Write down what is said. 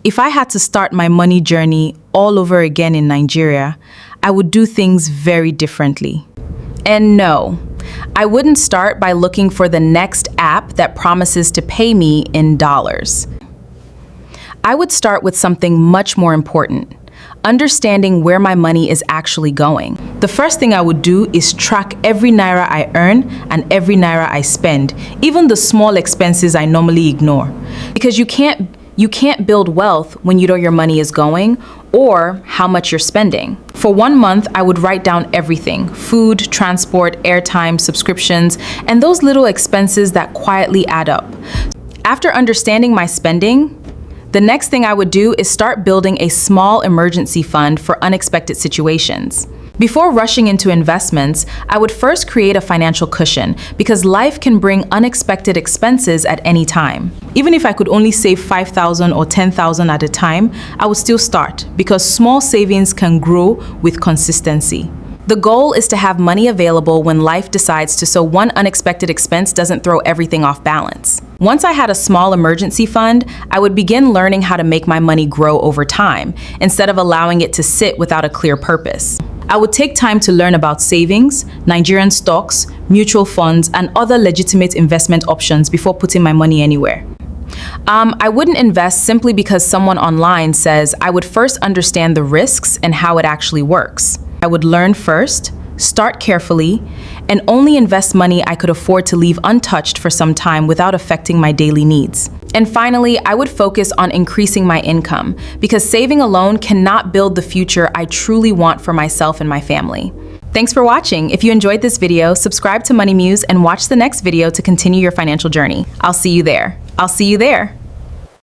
If I had to start my money journey all over again in Nigeria, I would do things very differently. And no, I wouldn't start by looking for the next app that promises to pay me in dollars. I would start with something much more important: understanding where my money is actually going. The first thing I would do is track every naira I earn and every naira I spend, even the small expenses I normally ignore. Because you can't build wealth when you know your money is going or how much you're spending. For 1 month, I would write down everything: food, transport, airtime, subscriptions, and those little expenses that quietly add up. After understanding my spending, the next thing I would do is start building a small emergency fund for unexpected situations. Before rushing into investments, I would first create a financial cushion, because life can bring unexpected expenses at any time. Even if I could only save 5,000 or 10,000 at a time, I would still start, because small savings can grow with consistency. The goal is to have money available when life decides to, so one unexpected expense doesn't throw everything off balance. Once I had a small emergency fund, I would begin learning how to make my money grow over time, instead of allowing it to sit without a clear purpose. I would take time to learn about savings, Nigerian stocks, mutual funds, and other legitimate investment options before putting my money anywhere. I wouldn't invest simply because someone online says. I would first understand the risks and how it actually works. I would learn first, start carefully, and only invest money I could afford to leave untouched for some time without affecting my daily needs. And finally, I would focus on increasing my income, because saving alone cannot build the future I truly want for myself and my family. Thanks for watching. If you enjoyed this video, subscribe to Money Muse and watch the next video to continue your financial journey. I'll see you there.